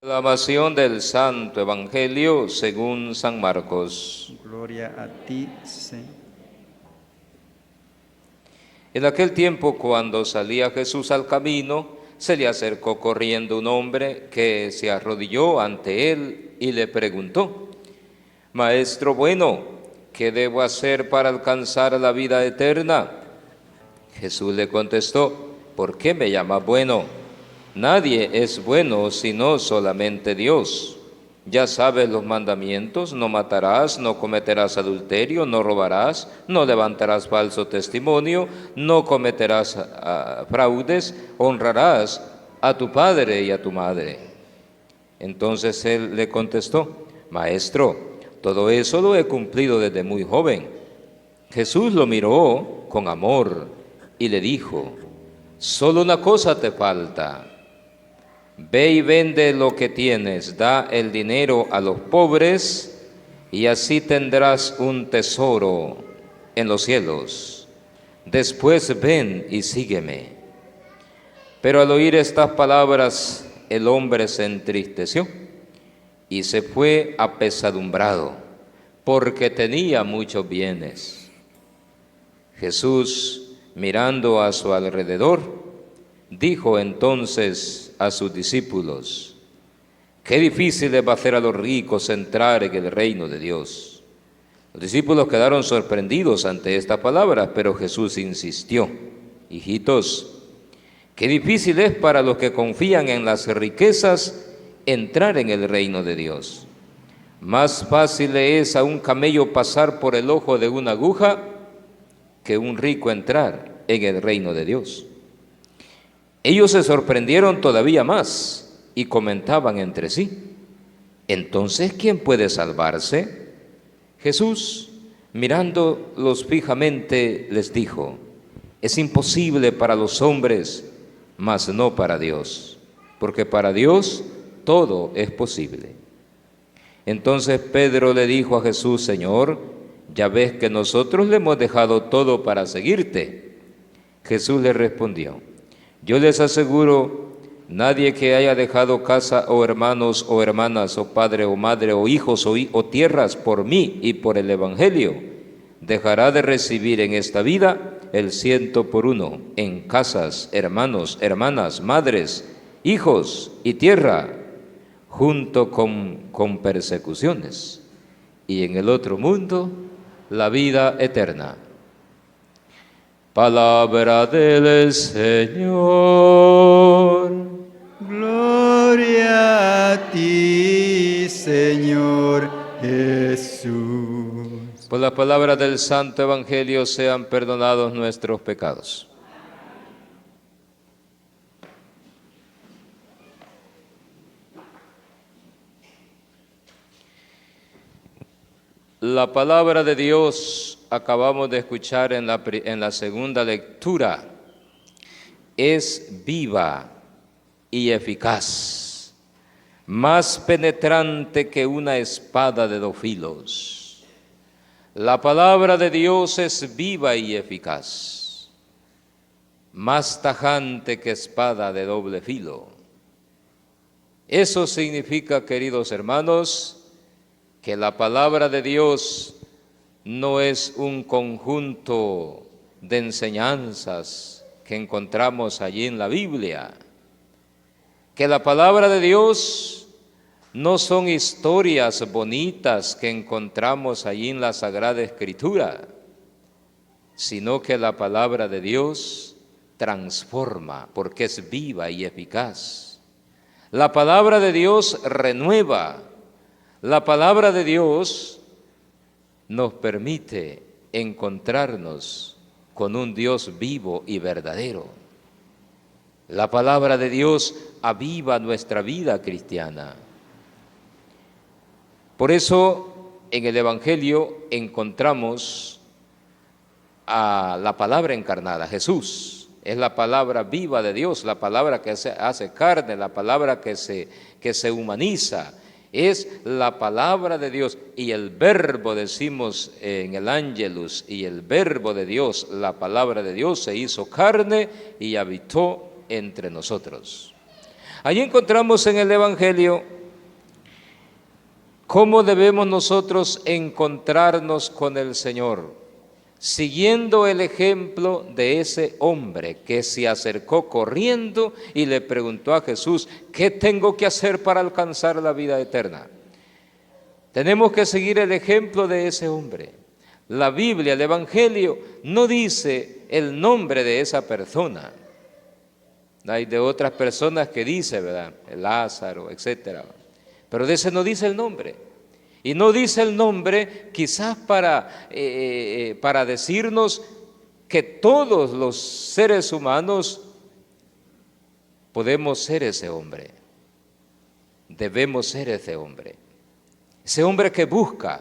Proclamación del Santo Evangelio según San Marcos. Gloria a ti, Señor. En aquel tiempo, cuando salía Jesús al camino, se le acercó corriendo un hombre que se arrodilló ante él y le preguntó: Maestro bueno, ¿qué debo hacer para alcanzar la vida eterna? Jesús le contestó: ¿por qué me llamas bueno? Nadie es bueno sino solamente Dios. Ya sabes los mandamientos: no matarás, no cometerás adulterio, no robarás, no levantarás falso testimonio, no cometerás fraudes, honrarás a tu padre y a tu madre. Entonces él le contestó: Maestro, todo eso lo he cumplido desde muy joven. Jesús lo miró con amor y le dijo: solo una cosa te falta. Ve y vende lo que tienes, da el dinero a los pobres y así tendrás un tesoro en los cielos. Después ven y sígueme. Pero al oír estas palabras, el hombre se entristeció y se fue apesadumbrado, porque tenía muchos bienes. Jesús, mirando a su alrededor, dijo entonces a sus discípulos: qué difícil es hacer a los ricos entrar en el reino de Dios. Los discípulos quedaron sorprendidos ante estas palabras, pero Jesús insistió: hijitos, qué difícil es para los que confían en las riquezas entrar en el reino de Dios. Más fácil es a un camello pasar por el ojo de una aguja que un rico entrar en el reino de Dios. Ellos se sorprendieron todavía más y comentaban entre sí: ¿entonces quién puede salvarse? Jesús, mirándolos fijamente, les dijo: es imposible para los hombres, mas no para Dios, porque para Dios todo es posible. Entonces Pedro le dijo a Jesús: Señor, ya ves que nosotros le hemos dejado todo para seguirte. Jesús le respondió: yo les aseguro, nadie que haya dejado casa o hermanos o hermanas o padre o madre o hijos o tierras por mí y por el Evangelio, dejará de recibir en esta vida el 100 por 1 en casas, hermanos, hermanas, madres, hijos y tierra, junto con persecuciones, y en el otro mundo la vida eterna. Palabra del Señor. Gloria a ti, Señor Jesús. Por la palabra del Santo Evangelio sean perdonados nuestros pecados. La palabra de Dios, acabamos de escuchar en la segunda lectura, es viva y eficaz, más penetrante que una espada de 2 filos. La palabra de Dios es viva y eficaz, más tajante que espada de doble filo. Eso significa, queridos hermanos, que la palabra de Dios no es un conjunto de enseñanzas que encontramos allí en la Biblia, que la palabra de Dios no son historias bonitas que encontramos allí en la Sagrada Escritura, sino que la palabra de Dios transforma, porque es viva y eficaz. La palabra de Dios renueva. La palabra de Dios nos permite encontrarnos con un Dios vivo y verdadero. La palabra de Dios aviva nuestra vida cristiana. Por eso en el Evangelio encontramos a la palabra encarnada, Jesús. Es la palabra viva de Dios, la palabra que se hace carne, la palabra que se humaniza. Es la palabra de Dios y el verbo, decimos en el Ángelus, y el verbo de Dios, la palabra de Dios, se hizo carne y habitó entre nosotros. Allí encontramos en el Evangelio cómo debemos nosotros encontrarnos con el Señor, siguiendo el ejemplo de ese hombre que se acercó corriendo y le preguntó a Jesús: ¿qué tengo que hacer para alcanzar la vida eterna? Tenemos que seguir el ejemplo de ese hombre. La Biblia, el Evangelio, no dice el nombre de esa persona. Hay de otras personas que dice, ¿verdad? Lázaro, etcétera. Pero de ese no dice el nombre. Y no dice el nombre quizás para decirnos que todos los seres humanos podemos ser ese hombre. Debemos ser ese hombre. Ese hombre que busca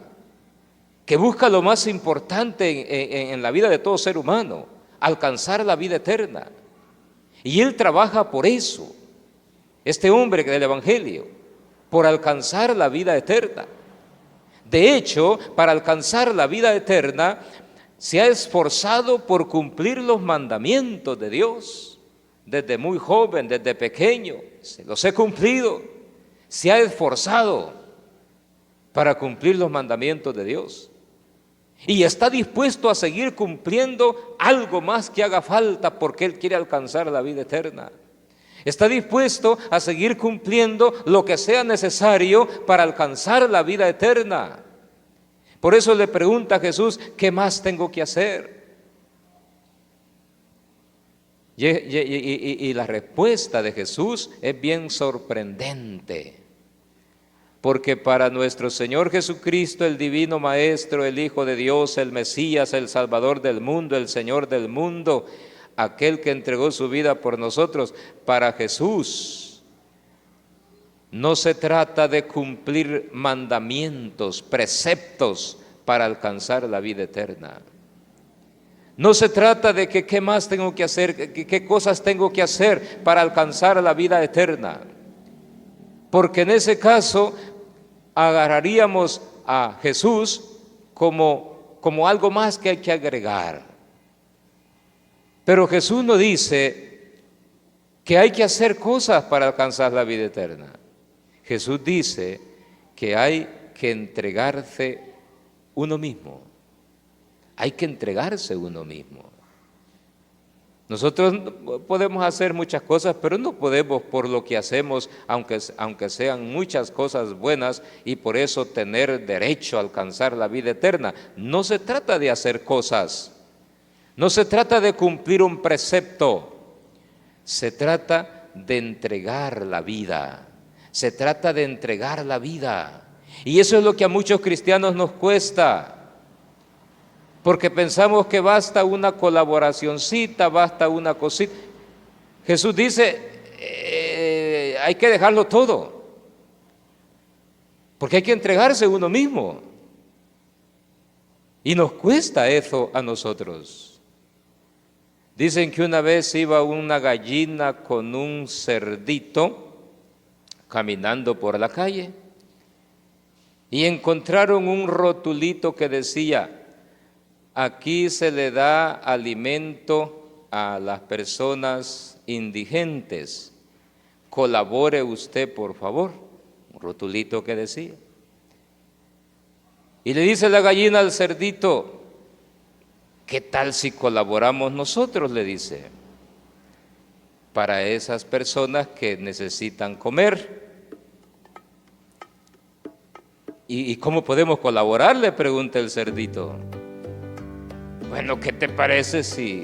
lo más importante en la vida de todo ser humano, alcanzar la vida eterna. Y él trabaja por eso, este hombre del Evangelio, por alcanzar la vida eterna. De hecho, para alcanzar la vida eterna, se ha esforzado por cumplir los mandamientos de Dios. Desde muy joven, desde pequeño, se los he cumplido. Se ha esforzado para cumplir los mandamientos de Dios. Y está dispuesto a seguir cumpliendo algo más que haga falta porque él quiere alcanzar la vida eterna. Está dispuesto a seguir cumpliendo lo que sea necesario para alcanzar la vida eterna. Por eso le pregunta a Jesús: ¿qué más tengo que hacer? Y la respuesta de Jesús es bien sorprendente. Porque para nuestro Señor Jesucristo, el Divino Maestro, el Hijo de Dios, el Mesías, el Salvador del mundo, el Señor del mundo, aquel que entregó su vida por nosotros, para Jesús no se trata de cumplir mandamientos, preceptos para alcanzar la vida eterna. No se trata de que qué más tengo que hacer, qué cosas tengo que hacer para alcanzar la vida eterna. Porque en ese caso agarraríamos a Jesús como algo más que hay que agregar. Pero Jesús no dice que hay que hacer cosas para alcanzar la vida eterna. Jesús dice que hay que entregarse uno mismo. Hay que entregarse uno mismo. Nosotros podemos hacer muchas cosas, pero no podemos por lo que hacemos, aunque sean muchas cosas buenas, y por eso tener derecho a alcanzar la vida eterna. No se trata de hacer cosas, no se trata de cumplir un precepto, se trata de entregar la vida, se trata de entregar la vida. Y eso es lo que a muchos cristianos nos cuesta. Porque pensamos que basta una colaboracioncita, basta una cosita. Jesús dice, hay que dejarlo todo, porque hay que entregarse uno mismo. Y nos cuesta eso a nosotros. Dicen que una vez iba una gallina con un cerdito caminando por la calle y encontraron un rotulito que decía: aquí se le da alimento a las personas indigentes, colabore usted por favor. Un rotulito que decía. Y le dice la gallina al cerdito: ¿qué tal si colaboramos nosotros? Le dice, para esas personas que necesitan comer. ¿Y cómo podemos colaborar?, le pregunta el cerdito. Bueno, ¿qué te parece si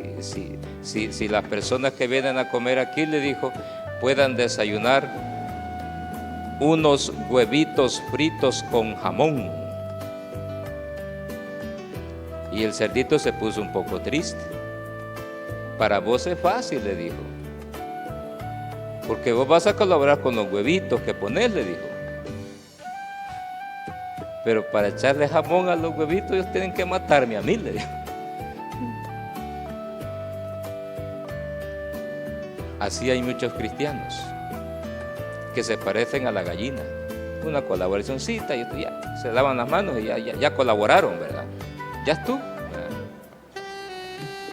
las personas que vienen a comer aquí, le dijo, puedan desayunar unos huevitos fritos con jamón? Y el cerdito se puso un poco triste. Para vos es fácil, le dijo, porque vos vas a colaborar con los huevitos que ponés, le dijo. Pero para echarle jamón a los huevitos, ellos tienen que matarme a mí, le dijo. Así hay muchos cristianos que se parecen a la gallina. Una colaboracioncita y esto ya, se lavan las manos y ya colaboraron, ¿verdad? Ya estuvo.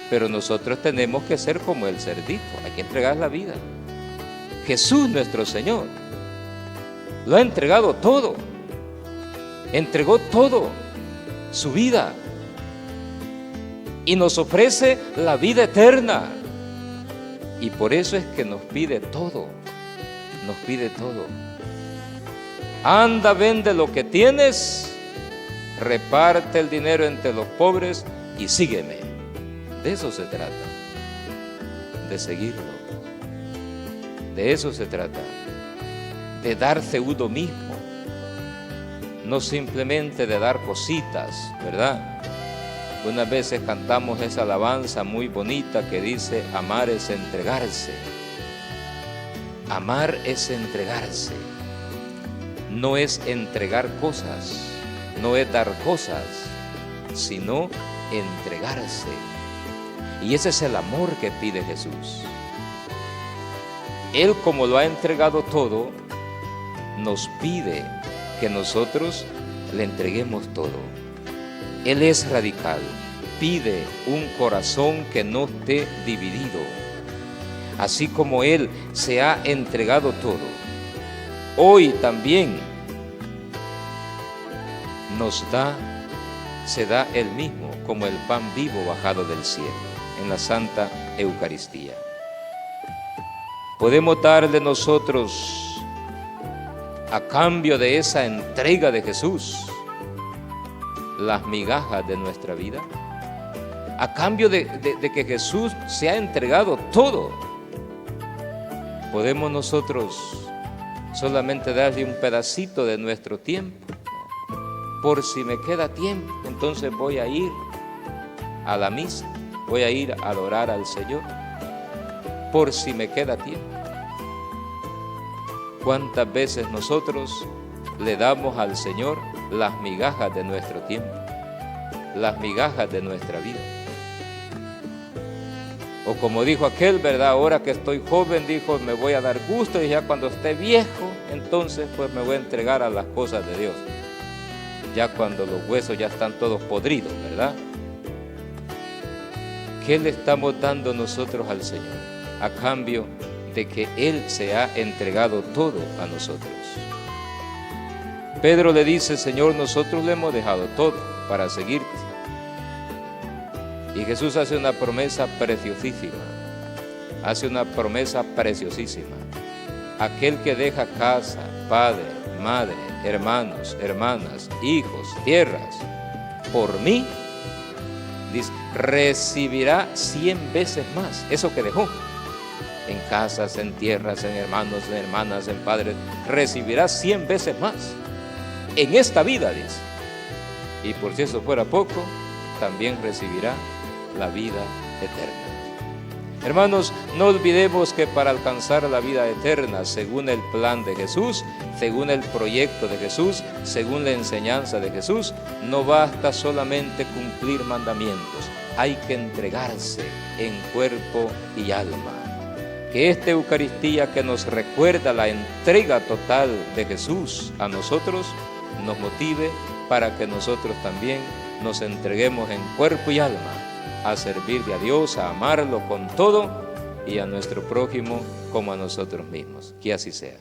Pero nosotros tenemos que ser como el cerdito, hay que entregar la vida. Jesús nuestro Señor lo ha entregado todo, entregó todo, su vida, y nos ofrece la vida eterna. Y por eso es que nos pide todo, nos pide todo. Anda, vende lo que tienes, reparte el dinero entre los pobres y sígueme. De eso se trata, de seguirlo. De eso se trata, de darse uno mismo, no simplemente de dar cositas, ¿verdad? Unas veces cantamos esa alabanza muy bonita que dice: amar es entregarse. Amar es entregarse. No es entregar cosas, no es dar cosas, sino entregarse. Y ese es el amor que pide Jesús. Él, como lo ha entregado todo, nos pide que nosotros le entreguemos todo. Él es radical, pide un corazón que no esté dividido. Así como Él se ha entregado todo, hoy también se da Él mismo como el pan vivo bajado del cielo en la Santa Eucaristía. Podemos darle nosotros, a cambio de esa entrega de Jesús, las migajas de nuestra vida, a cambio de que Jesús se ha entregado todo. Podemos nosotros solamente darle un pedacito de nuestro tiempo. Por si me queda tiempo, entonces voy a ir a la misa, voy a ir a adorar al Señor, por si me queda tiempo. ¿Cuántas veces nosotros le damos al Señor las migajas de nuestro tiempo, las migajas de nuestra vida? O como dijo aquel, ¿verdad? Ahora que estoy joven, dijo, me voy a dar gusto, y ya cuando esté viejo, entonces pues me voy a entregar a las cosas de Dios. Ya cuando los huesos ya están todos podridos, ¿verdad? ¿Qué le estamos dando nosotros al Señor a cambio de que Él se ha entregado todo a nosotros? Pedro le dice: Señor, nosotros le hemos dejado todo para seguirte. Y Jesús hace una promesa preciosísima, Aquel que deja casa, padre, madre, hermanos, hermanas, hijos, tierras, por mí, dice, recibirá 100 veces más eso que dejó. En casas, en tierras, en hermanos, en hermanas, en padres, recibirá 100 veces más. En esta vida, dice. Y por si eso fuera poco, también recibirá la vida eterna. Hermanos, no olvidemos que para alcanzar la vida eterna, según el plan de Jesús, según el proyecto de Jesús, según la enseñanza de Jesús, no basta solamente cumplir mandamientos, hay que entregarse en cuerpo y alma. Que esta Eucaristía, que nos recuerda la entrega total de Jesús a nosotros, nos motive para que nosotros también nos entreguemos en cuerpo y alma a servirle a Dios, a amarlo con todo y a nuestro prójimo como a nosotros mismos. Que así sea.